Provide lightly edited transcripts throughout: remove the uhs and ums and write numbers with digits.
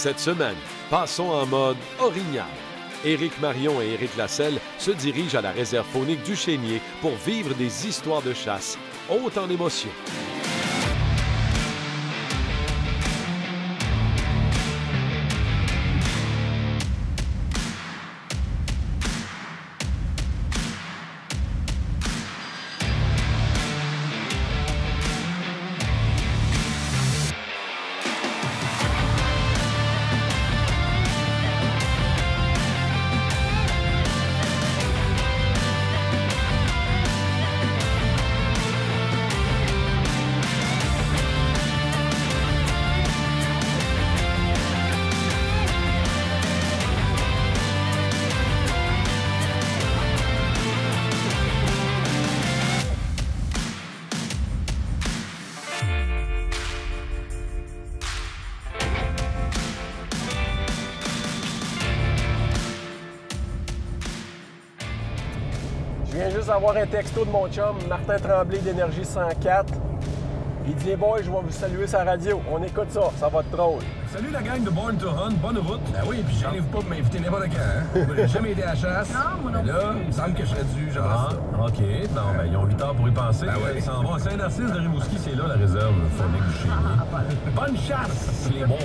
Cette semaine, passons en mode orignal. Éric Marion et Éric Lasselle se dirigent à la réserve faunique du Chénier pour vivre des histoires de chasse, hautes en émotion. Je viens juste d'avoir un texto de mon chum, Martin Tremblay d'Énergie 104. Il dit « Hey boy, je vais vous saluer sa radio. » On écoute ça, ça va être drôle. Salut la gang de Born to Hunt, bonne route. Ben oui, puis gênez-vous pas de m'inviter n'importe quand, hein? Moi, j'ai jamais été à la chasse. Non, moi non Mais là, il me semble que je serais dû, j'aimerais ça. OK. Non, ben ils ont 8 heures pour y penser. Ben ouais. Ils s'en vont à Saint-Narcisse de Rimouski, c'est là la réserve faunique du Chénier. Bonne chasse, les boys.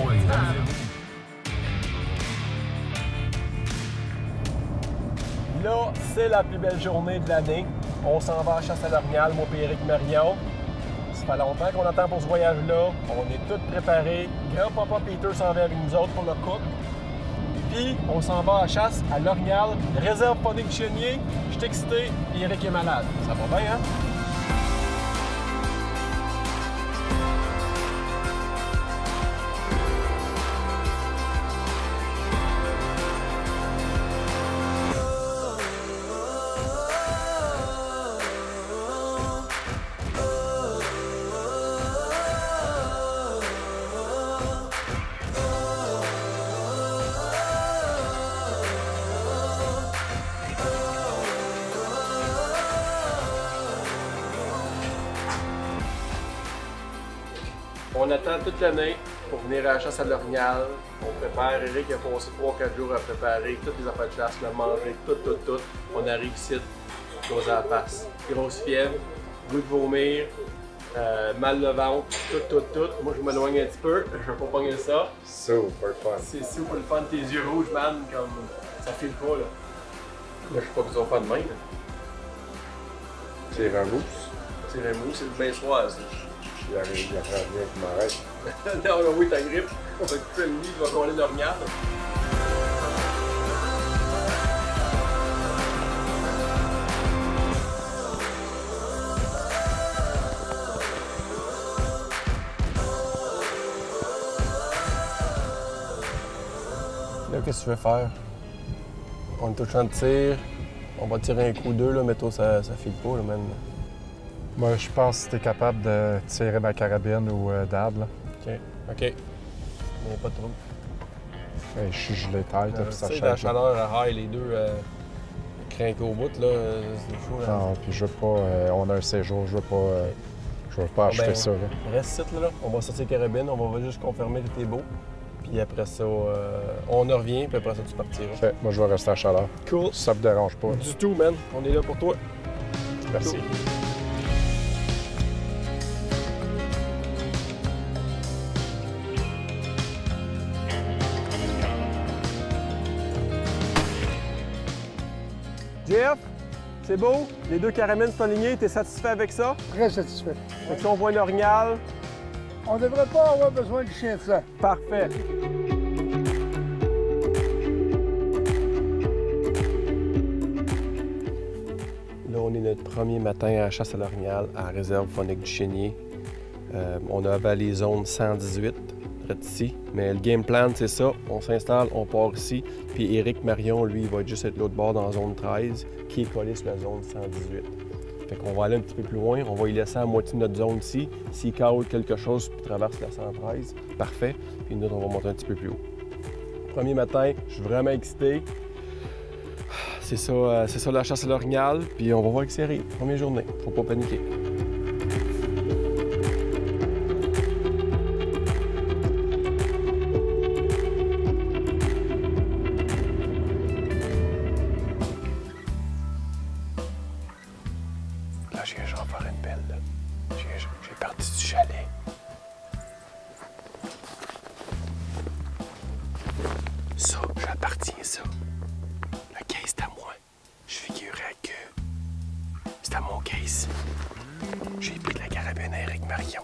Là, c'est la plus belle journée de l'année. On s'en va à chasse à l'orignal, moi et Éric Marion. Ça fait longtemps qu'on attend pour ce voyage-là. On est tous préparés. Grand-papa Peter s'en va avec nous autres pour le cook. Puis, on s'en va à chasse à l'orignal, réserve faunique du Chénier. Je suis excité, puis Éric est malade. Ça va bien, hein? On attend toute l'année pour venir à la chasse à l'orignal. On prépare, Éric a passé 3-4 jours à préparer toutes les affaires de chasse, le manger, tout. On arrive ici, nos à la face. Grosse fièvre, goût de vomir, mal de ventre, tout. Moi, je m'éloigne un petit peu, je vais pas pogner ça. Super fun. C'est super le fun, tes yeux rouges, man, comme ça file pas, là. Là, je sais pas qu'ils ont pas de main, là. C'est remousse. C'est le mou, c'est le bain soir, ça. Il apprend bien qu'il m'arrête. Non, oui, ta grippe. On va te couper le lit, tu vas coller l'orignal. Là, qu'est-ce que tu veux faire? On est tout champ de tir. On va tirer un coup d'eux, là, mais toi, ça file pas, là, man. Moi, je pense que tu es capable de tirer ma carabine ou d'ad, là. OK. Mais pas trop. Hey, je suis gelé tête, puis ça Tu sais, chauffe. la chaleur à high, les deux crinquent au bout, là, c'est chaud, là. Non, puis je veux pas... on a un séjour, je veux pas acheter ça, là. Reste ici, là. On va sortir les carabines, on va juste confirmer que t'es beau. Puis après ça, on en revient, puis après ça, tu partiras. Fait, moi, je vais rester à chaleur. Cool. Ça me dérange pas. Du tout, man. On est là pour toi. Merci. Cool. Jeff, c'est beau? Les deux carabines sont alignées, t'es satisfait avec ça? Très satisfait. Fait que si on voit un orignal, On ne devrait pas avoir besoin du chien de sang. parfait. Là, on est notre premier matin à la chasse à l'orignal à la réserve faunique du Chénier. On a avalé zone 118, près d'ici. Mais le game plan, c'est ça. On s'installe, on part ici. Puis Éric Marion, lui, il va juste être de l'autre bord dans la zone 13, qui est collé sur la zone 118. Fait qu'on va aller un petit peu plus loin. On va y laisser à moitié de notre zone ici. S'il cale quelque chose puis traverse la 113, parfait. Puis nous, on va monter un petit peu plus haut. Premier matin, je suis vraiment excité. C'est ça la chasse à l'orignal. Puis on va voir que c'est arrive. Première journée. Faut pas paniquer. appartient ça. Le case c'est à moi. Je figurais que c'était à mon case. J'ai pris de la carabine à Éric Marion.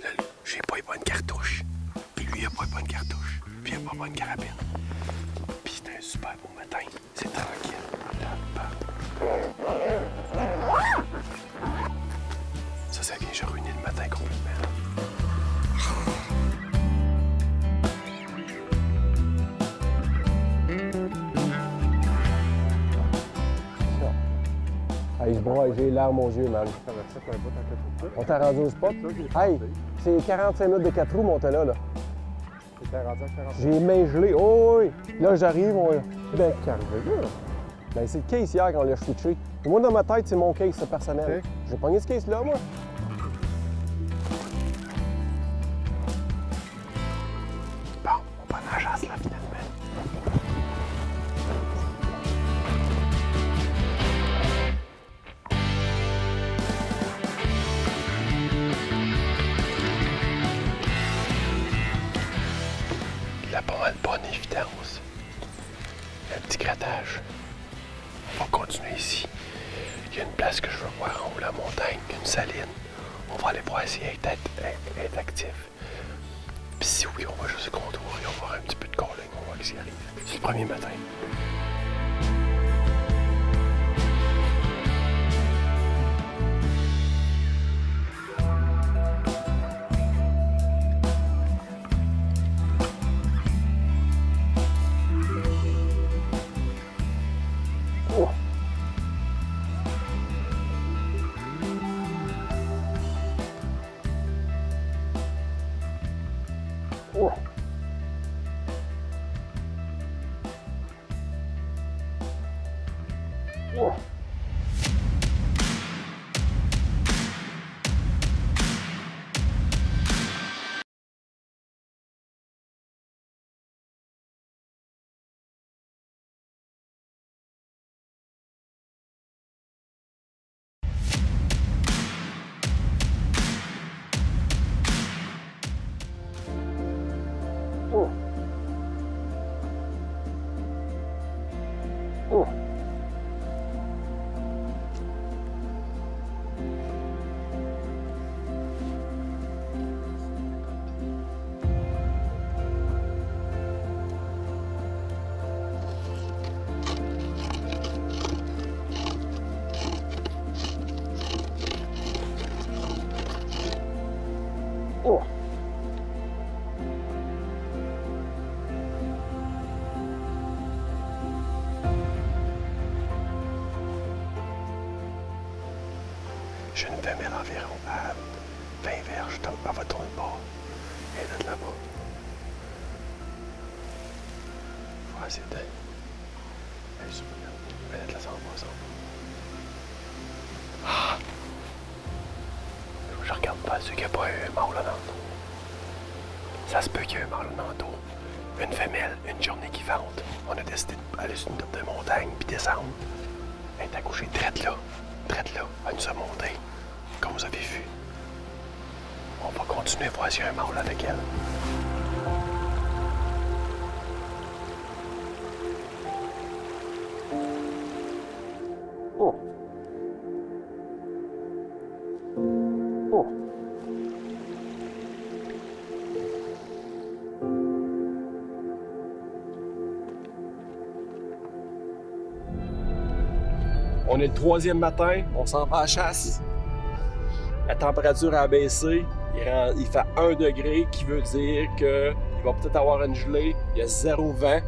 Là, j'ai pas les bonnes cartouches. Puis lui, il a pas les bonnes cartouches. Puis il a pas les bonnes carabines. Puis c'était un super beau matin. C'est tranquille. Ça vient juste ruiner le matin complètement. Hey, je broie, j'ai les larmes aux yeux, man. On t'a rendu au spot? Hey, c'est 45 minutes de 4 roues, mon là. J'ai les mains gelées. Oh oui! Là, j'arrive, ben, carré, là. Ben, c'est le case hier quand on l'a switché. Et moi, dans ma tête, c'est mon case personnel. Okay. J'ai pogné ce case-là, moi. Bon, on va dans la chasse, là, finalement. Il a pas mal bonne évidence. Un petit grattage. On va continuer ici. Il y a une place que je veux voir en haut de la montagne, une saline. On va aller voir si elle est active. Puis si oui, on va juste se contourer, on va voir un petit peu de calling, on va voir ce qui arrive. C'est le premier matin. J'ai une femelle environ à 20 verges, donc elle va tourner le bord. Elle est là-bas. Ouais, c'est dingue. Elle est super. Elle est là, ça va, Ah! Je regarde pas ceux qui n'ont pas un mâle en dos. Ça se peut qu'il y ait un mâle en dos. Une femelle, une journée qui vente. On a décidé d'aller sur une top de montagne puis descendre. Elle est accouchée drette là. Elle nous a monté. Comme vous avez vu. On va continuer à voir s'il y a un mâle avec elle. Oh. Oh. On est le 3e matin, on s'en va à la chasse. La température a baissé, il fait 1 degré, qui veut dire qu'il va peut-être avoir une gelée. Il y a 0 vent,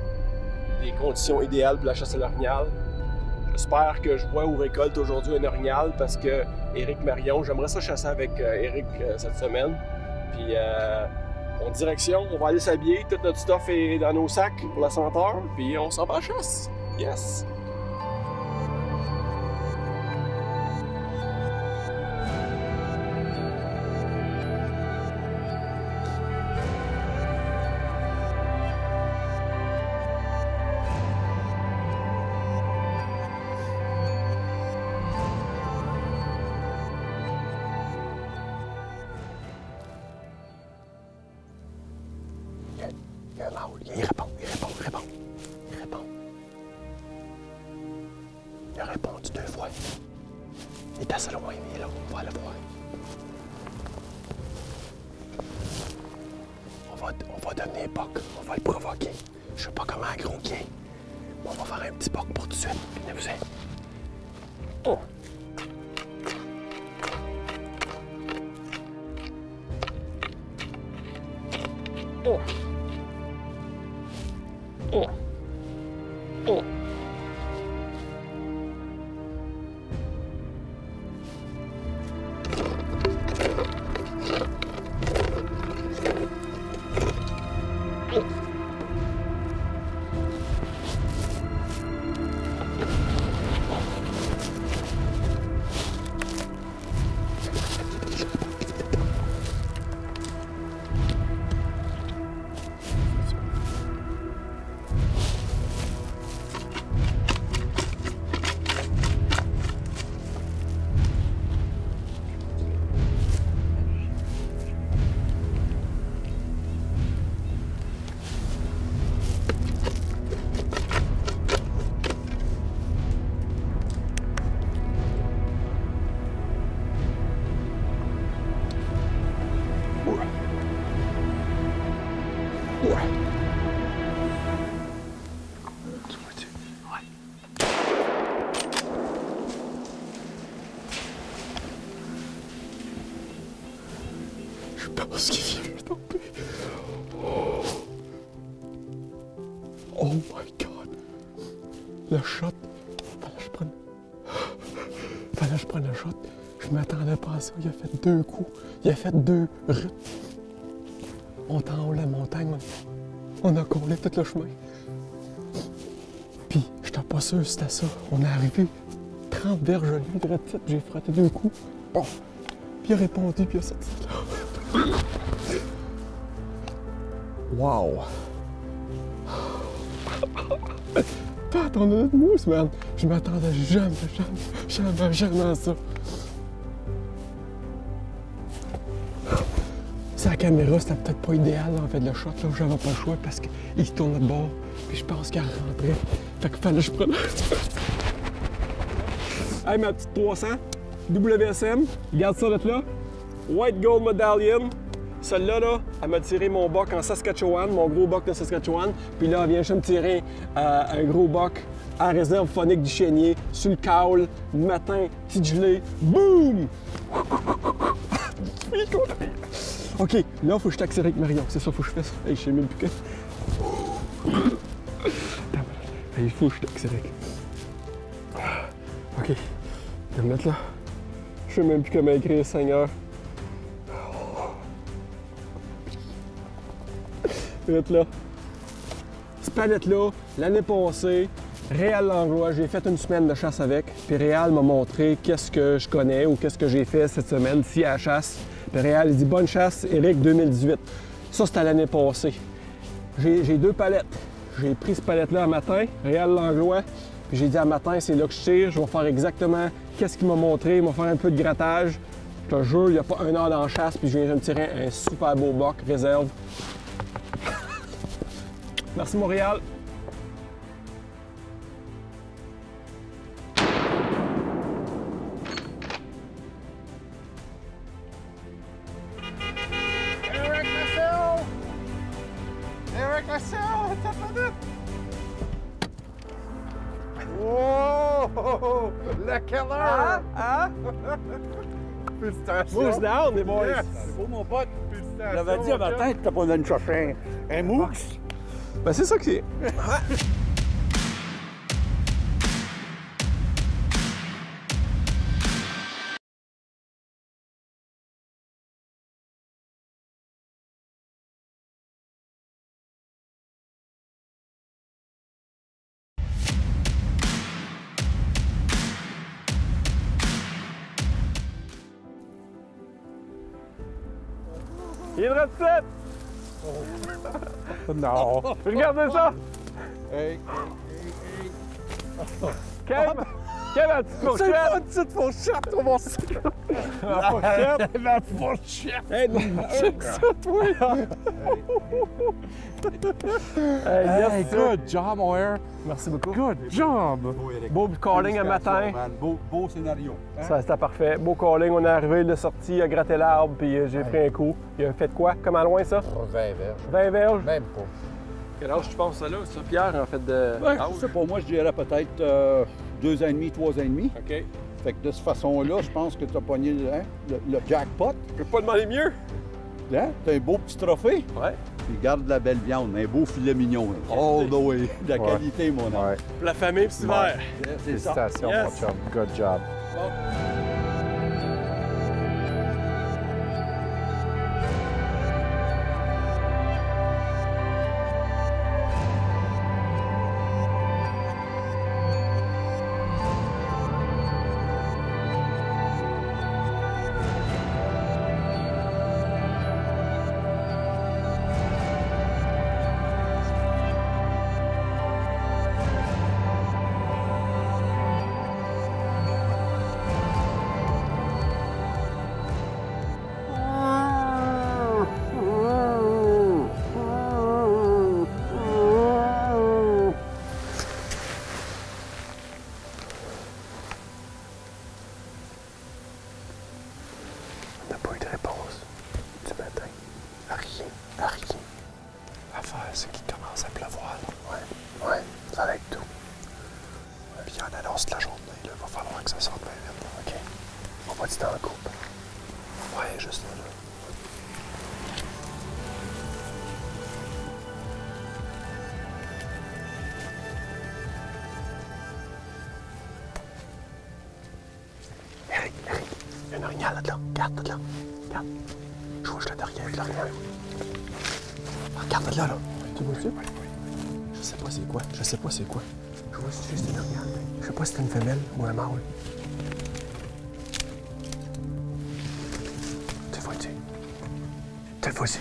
des conditions idéales pour la chasse à l'orignal. J'espère que je vois ou récolte aujourd'hui un orignal parce que Éric Marion, j'aimerais ça chasser avec Éric cette semaine. Puis en direction, on va aller s'habiller, tout notre stuff est dans nos sacs pour la senteur, puis on s'en va à la chasse. Yes! Il répond. Il est assez loin, il est là. On va le voir. On va devenir Buck. On va le provoquer. Je sais pas comment gros qu'il est. On va faire un petit Buck pour tout de suite. Venez-vous-en. Oh! Oh! Oh! Oh! Je pense qu'il vient de tomber. Oh my God. Le shot. Fallait que je prenne le shot. Je m'attendais pas à ça. Il a fait 2 coups. Il a fait 2 rues. On est en haut de la montagne. On a collé tout le chemin. Puis, j'étais pas sûr si c'était ça. On est arrivé 30 verges de lui, direct tête. J'ai frotté 2 coups. Bon. Puis il a répondu, puis il a sorti de là. Wow! T'as ton autre mousse, man! Je m'attendais jamais à ça. Sa caméra, c'était peut-être pas idéal, en fait, le shot, là, j'avais pas le choix parce qu'il se tournait de bord, puis je pense qu'il rentrait. Fait qu'il fallait que je prenne. Hey, ma petite 300, WSM, regarde ça, là. White Gold Medallion. Celle-là, là, elle m'a tiré mon buck en Saskatchewan, mon gros buck de Saskatchewan. Puis là, elle vient juste me tirer un gros buck en réserve phonique du Chénier, sur le caule, le matin, petit gelé, boum! OK, là, il faut que je t'accélère avec Marion. C'est ça, il faut que je fasse. Hey, je sais même plus que... Il faut que je t'accélère. OK, je vais me mettre là. Je sais même plus comment écrire Seigneur. Là. Cette palette-là, l'année passée, Réal Langlois, j'ai fait une semaine de chasse avec. Puis Réal m'a montré qu'est-ce que je connais ou qu'est-ce que j'ai fait cette semaine ici à la chasse. Puis Réal, il dit bonne chasse, Éric 2018. Ça, c'était l'année passée. J'ai 2 palettes. J'ai pris cette palette-là un matin, Réal Langlois. Puis j'ai dit à matin, c'est là que je tire. Je vais faire exactement qu'est-ce qu'il m'a montré. Il m'a fait un peu de grattage. Je te jure, il n'y a pas 1 heure dans la chasse. Puis je viens de me tirer un super beau buck réserve. Merci Montréal. Eric Lassell! Eric Lassell, attends pas vite! Wow! Le killer! Hein? Félicitations! Moose down, les boys! Yes. C'est beau, mon pote! Félicitations! J'avais dit à matin que t'as pas donné chercher un mousse. Ben c'est ça que c'est. Il est de tête! Non! Regardez ça! Hey! Kate! Quelle la petite fourchette? C'est pas une petite fourchette, on va se... La fourchette? La fourchette! Hey, c'est ça, toi! Hey, Hey, good job, mon air! Merci beaucoup. Good job! Beau calling un matin. Beau scénario. Ça, c'était parfait. Beau calling. On est arrivé, il a sorti, il a gratté l'arbre, puis j'ai pris un coup. Il a fait quoi? Comment loin, ça? 20 verges. 20 verges? Même pas. Quel âge tu penses ça, là? Ça, Pierre, en fait, de... Ouais, je sais pas, moi, je dirais peut-être 2 ans et demi, 3 ans et demi. OK. Fait que de cette façon-là, je pense que tu as pogné le jackpot. Je peux pas demander mieux. Hein? T'as un beau petit trophée. Ouais. Puis garde la belle viande, un beau filet mignon. All the way. De la qualité, mon homme. Ouais. Pour la famille, puis hiver. C'est ça. Félicitations, Yes. mon chum. Good job. On n'a pas eu de réponse du matin. Rien. L'affaire, c'est qu'il commence à pleuvoir. Ouais, ça va être tout. Puis il y en annonce la journée. Là. Il va falloir que ça sorte bien vite. OK. On va être en couple. Ouais, juste là. Eric, il y a un orignal là-dedans. Regarde, là-dedans. Regarde. Je vois juste le derrière avec l'orignal. Regarde là, là. Tu vois ça? Je sais pas c'est quoi. Je vois si c'est un orignal. Je sais pas si c'est une femelle ou un mâle. Tu le vois-tu? Tu le vois-tu?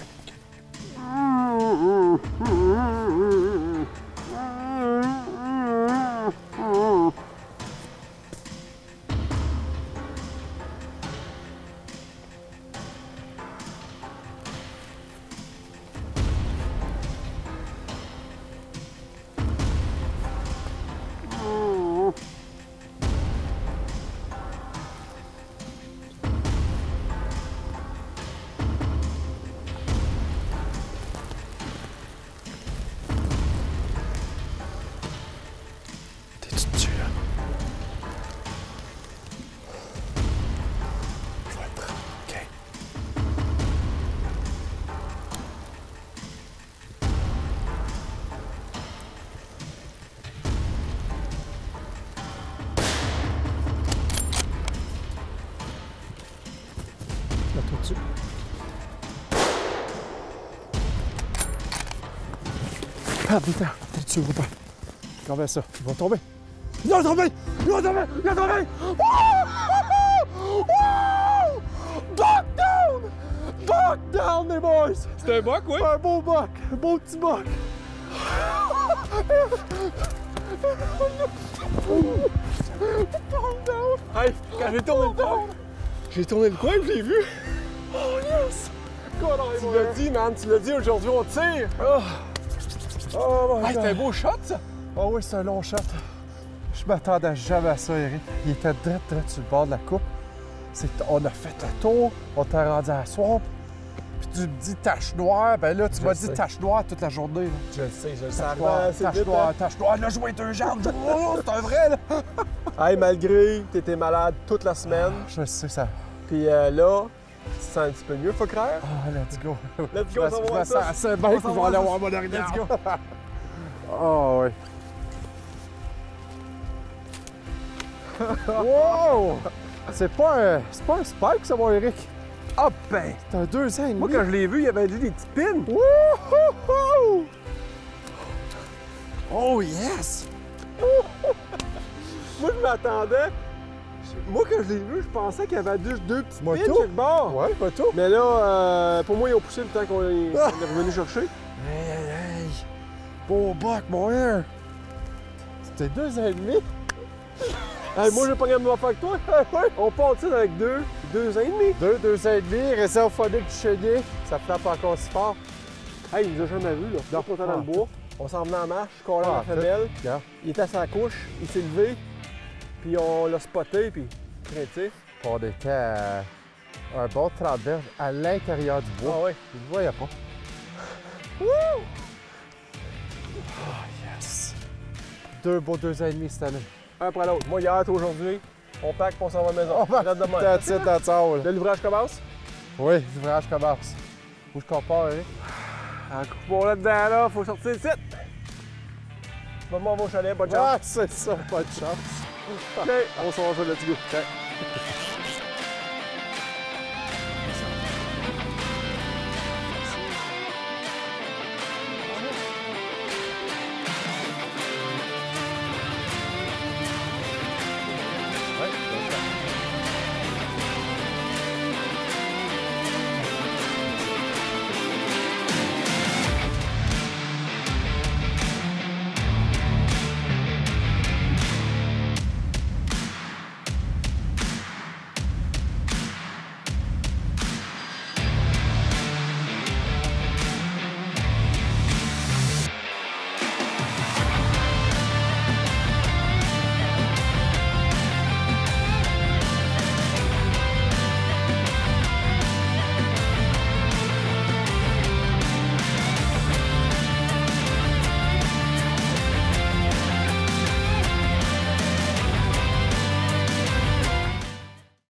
T'es-tu dessus, là? Je vais être. OK. Mets-toi dessus. Regarde, vite, t'es dessus, Robert. Regarde ça, il va tomber. Il va tomber! Il va tomber! Il va tomber! Buck down! Buck down, les boys! C'est un buck, oui? Un beau buck! Un beau petit buck! Hey, quand j'ai tourné le coin, puis je l'ai vu. Oh yes! Tu l'as dit, man, tu l'as dit, aujourd'hui on tire. Oh my Hey, God! c'est un beau shot, ça. Oh oui, c'est un long shot. Je m'attendais jamais à ça, Eric. Il était direct sur le bord de la coupe. On a fait le tour, on t'a rendu à la swamp. Puis tu me dis tache noire, ben là, tu m'as dit sais. tache noire toute la journée. Là. Je le sais, je le sais. Tache noire, tache noire. Là, je vois être un genre. Oh, c'est un vrai, là. Hey, malgré que t'étais malade toute la semaine, Je sais ça. puis là, tu te sens un petit peu mieux, faut croire. Ah, let's go. Let's go, Je on va me voir sens ça. assez bien que je vais aller voir mon orignal. Let's go. Oh, oui. Wow! C'est pas un spike, ça, mon Eric. Ah ben! C'est un 2 ans et demi. Moi, quand je l'ai vu, il y avait des petites pins. Wouhou! Oh, yes! Moi, je m'attendais. Moi, quand je l'ai vu, je pensais qu'il y avait juste deux petites pins Moto? quelque part. Ouais, pas tout. Mais là, pour moi, ils ont poussé le temps qu'on est revenu chercher. Hey! Beau buck, mon air! C'était 2 ans et demi. Hey, moi, j'ai pas gagné de faire que toi. On part avec 2 ans et demi. 2 ans et demi, réserve phonique du Chénier. Ça frappe encore si fort. Hey, il nous a jamais vu, là. Dans le dans le bois. On s'en venait en marche, collé à la femelle. Il était à sa couche, il s'est levé, puis on l'a spoté, puis craintif. On était à un bon 30 verges à l'intérieur du bois. Ah ouais. Il ne voyait pas. Wouh! Oh, yes! 2 beaux 2 ans et demi cette année. Un après l'autre. Moi, hier, toi, aujourd'hui, on pack pour on s'en va à la maison. On va that's it, that's all. Le livrage commence? Oui, l'ouvrage commence. Où je compare, Eric? Un coup pour là-dedans, là, faut sortir le site. Va m'en au chalet, bonne chance. Ah, c'est ça, pas de chance. OK, on s'en va, let's go.